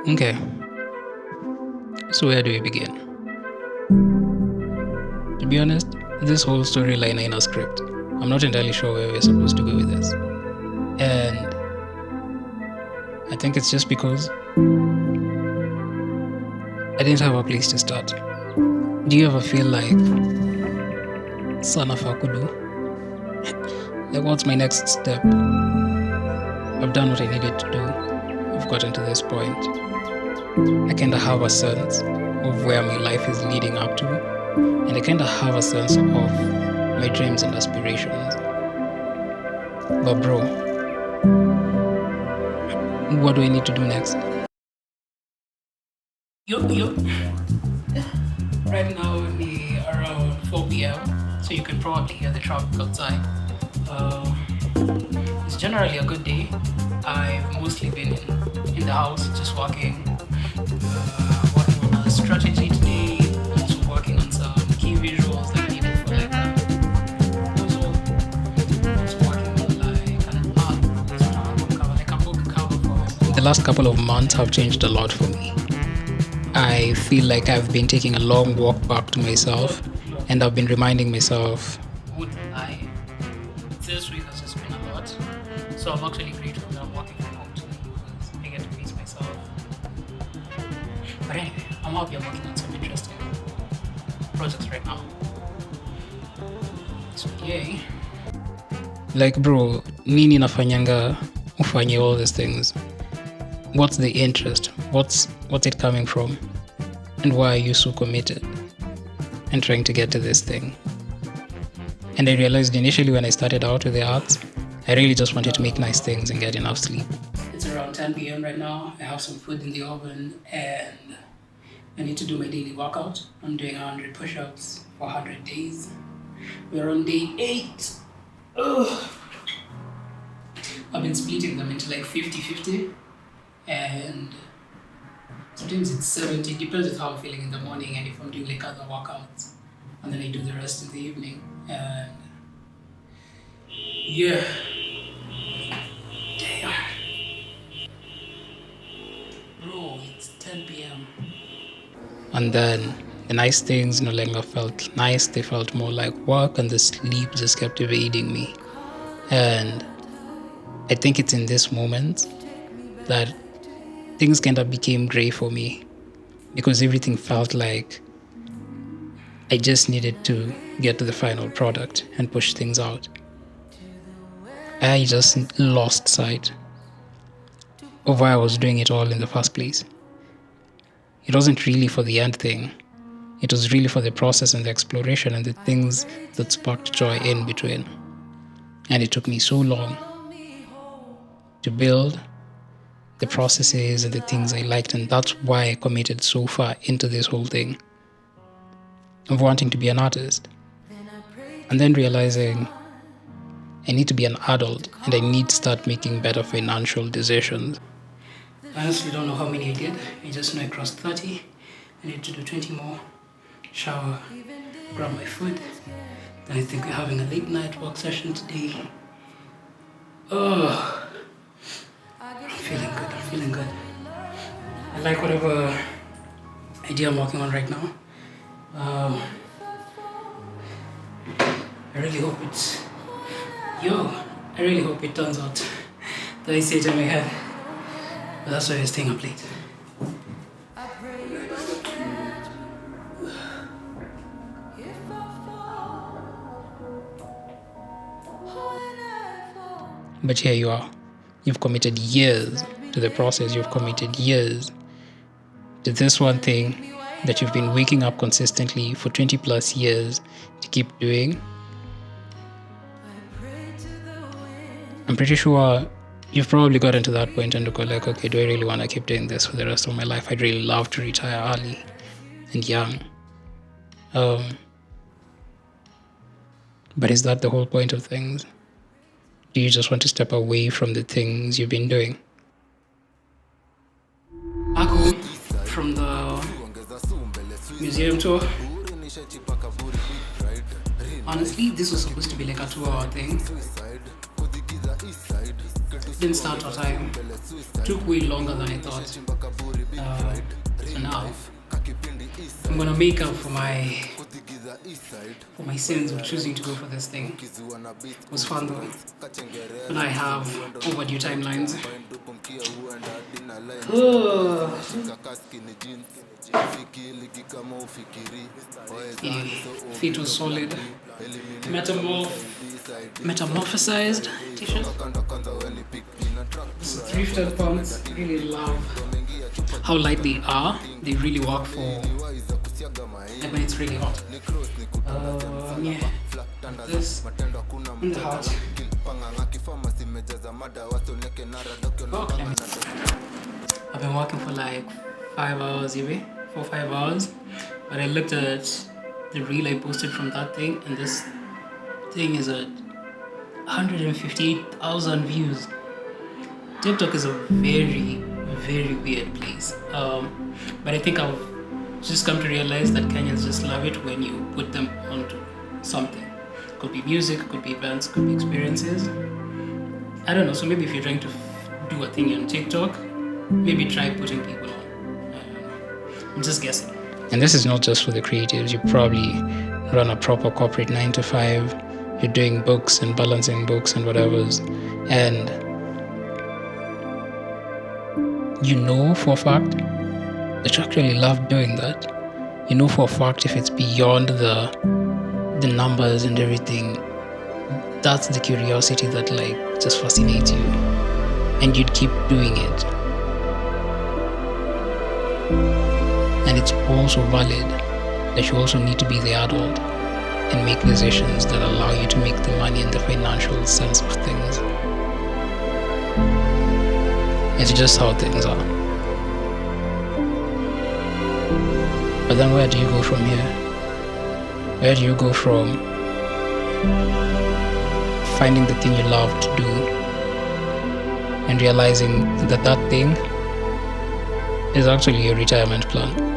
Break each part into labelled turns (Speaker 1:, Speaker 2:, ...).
Speaker 1: Okay, so where do we begin? To be honest, this whole storyline ain't a script. I'm not entirely sure where we're supposed to go with this. And I think it's just because I didn't have a place to start. Do you ever feel like, son of a kudu? Like, what's my next step? I've done what I needed to do. I've gotten to this point. I kind of have a sense of where my life is leading up to, and I kind of have a sense of my dreams and aspirations. But, bro, what do I need to do next? Yo. Right now, only around 4 p.m., so you can probably hear the traffic outside. It's generally a good day. I've mostly been in the house, just working on a strategy today, also working on some key visuals that I needed for like a proposal, also working on like an art, sort of album cover, like a book cover for. The last couple of months have changed a lot for me. I feel like I've been taking a long walk back to myself, and I've been reminding myself, wouldn't lie, this week has just been a lot. So I'm actually grateful that I'm working from home today because I get to face myself. But anyway, I'm happy I'm working on some interesting projects right now. So yay. Like bro, nini nafanyanga ufanye all these things? What's the interest? What's it coming from? And why are you so committed and trying to get to this thing? And I realized initially when I started out with the arts, I really just wanted to make nice things and get enough sleep. It's around 10 p.m. right now. I have some food in the oven and I need to do my daily workout. I'm doing 100 push-ups for 100 days. We're on day 8. Ugh. I've been splitting them into like 50-50 and sometimes it's 70, depends on how I'm feeling in the morning and if I'm doing like other workouts. And then I do the rest in the evening. And yeah. Damn. Bro, it's 10 p.m. And then the nice things no longer felt nice. They felt more like work, and the sleep just kept evading me. And I think it's in this moment that things kind of became gray for me because everything felt like I just needed to get to the final product and push things out. I just lost sight of why I was doing it all in the first place. It wasn't really for the end thing. It was really for the process and the exploration and the things that sparked joy in between. And it took me so long to build the processes and the things I liked, and that's why I committed so far into this whole thing of wanting to be an artist. And then realizing I need to be an adult and I need to start making better financial decisions. I honestly don't know how many I did. I just know I crossed 30. I need to do 20 more. Shower, grab my food. Then I think we're having a late night work session today. Oh, I'm feeling good. I like whatever idea I'm working on right now. I really hope it turns out that I see it in my head. But that's why I was staying up late. But here you are. You've committed years to the process. You've committed years to this one thing that you've been waking up consistently for 20 plus years to keep doing. I'm pretty sure you've probably gotten to that point and go like, okay, do I really want to keep doing this for the rest of my life? I'd really love to retire early and young. But is that the whole point of things? Do you just want to step away from the things you've been doing? Back home from the museum tour. Honestly, this was supposed to be like a 2-hour thing. didn't start on time. Took way longer than I thought. So now I'm gonna make up for my sins of choosing to go for this thing. It was fun though. But I have overdue timelines. Yeah, feet was solid. Metamorphosized t-shirt. This is thrifted pants. Really love how light they are. They really work for like when it's really hot. Yeah, this in the heart. I've been working for like 5 hours, maybe 4-5 hours. But I looked at the reel I posted from that thing, and this thing is at 158,000 views. TikTok is a very, very weird place. But I think I've just come to realize that Kenyans just love it when you put them onto something. Could be music, could be events, could be experiences. I don't know. So maybe if you're trying to do a thing on TikTok, maybe try putting people on. I'm just guessing. And this is not just for the creatives. You probably run a proper corporate 9 to 5. You're doing books and balancing books and whatever's. And you know for a fact that you actually love doing that. You know for a fact if it's beyond the numbers and everything, that's the curiosity that like just fascinates you. And you'd keep doing it. And it's also valid that you also need to be the adult and make decisions that allow you to make the money and the financial sense of things. It's just how things are. But then where do you go from here? Where do you go from finding the thing you love to do and realizing that that thing is actually a retirement plan?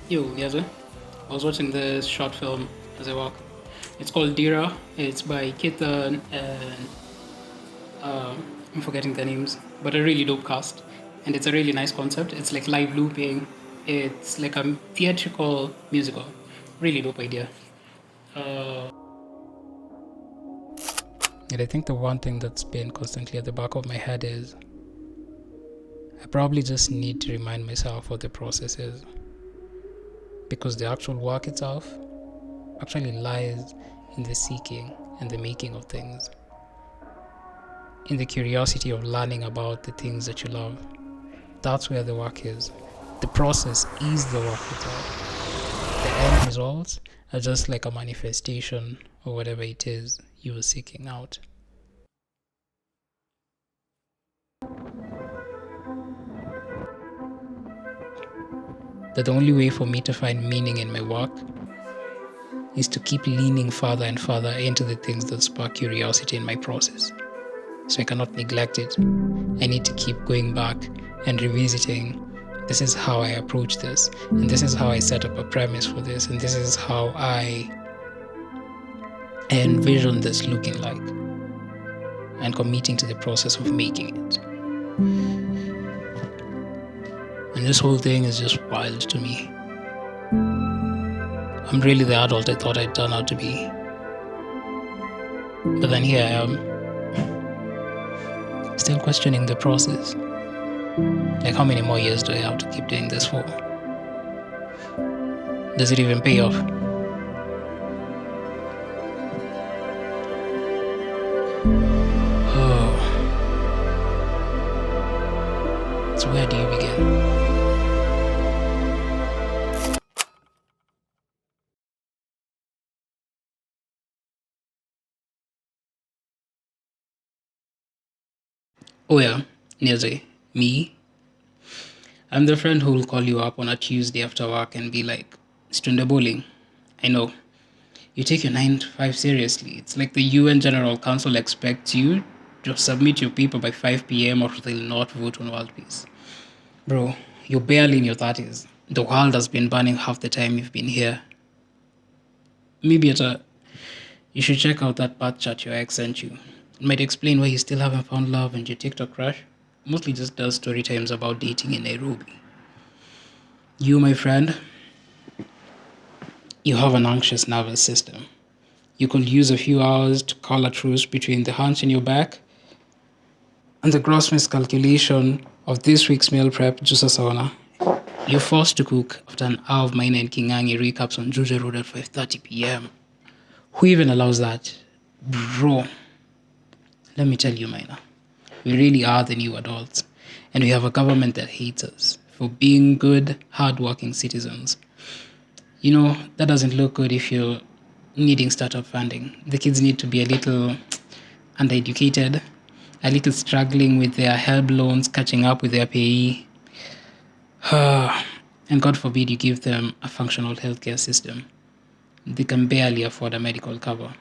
Speaker 1: Yo, Yaza. I was watching this short film as I walk. It's called Dira. It's by Ketan and I'm forgetting their names, but a really dope cast. And it's a really nice concept. It's like live looping. It's like a theatrical musical. Really dope idea. And I think the one thing that's been constantly at the back of my head is I probably just need to remind myself what the process is. Because the actual work itself actually lies in the seeking and the making of things. In the curiosity of learning about the things that you love. That's where the work is. The process is the work itself. The end results are just like a manifestation of whatever it is you were seeking out. That the only way for me to find meaning in my work is to keep leaning further and further into the things that spark curiosity in my process. So I cannot neglect it. I need to keep going back and revisiting. This is how I approach this, and this is how I set up a premise for this, and this is how I envision this looking like, and committing to the process of making it. And this whole thing is just wild to me. I'm really the adult I thought I'd turn out to be. But then here I am, still questioning the process. Like, how many more years do I have to keep doing this for? Does it even pay off? Oh. So where do you begin? Oh yeah, Neze, me. I'm the friend who will call you up on a Tuesday after work and be like, Stunde bowling. I know, You take your 9 to 5 seriously. It's like the UN General Council expects you to submit your paper by 5 p.m. or they'll not vote on world peace. Bro, you're barely in your 30s. The world has been burning half the time you've been here. Maybe you should check out that path chart your ex sent you. It might explain why you still haven't found love and your TikTok crush mostly just does story times about dating in Nairobi. You, my friend, you have an anxious nervous system. You could use a few hours to call a truce between the hunch in your back and the gross miscalculation of this week's meal prep, Jusa Sauna. You're forced to cook after an hour of mine and Kingangi recaps on Juja Road at 5:30 p.m. Who even allows that? Bro, let me tell you, Mina. We really are the new adults. And we have a government that hates us for being good, hardworking citizens. You know, that doesn't look good if you're needing startup funding. The kids need to be a little undereducated, a little struggling with their help loans, catching up with their payee. And God forbid you give them a functional healthcare system. They can barely afford a medical cover.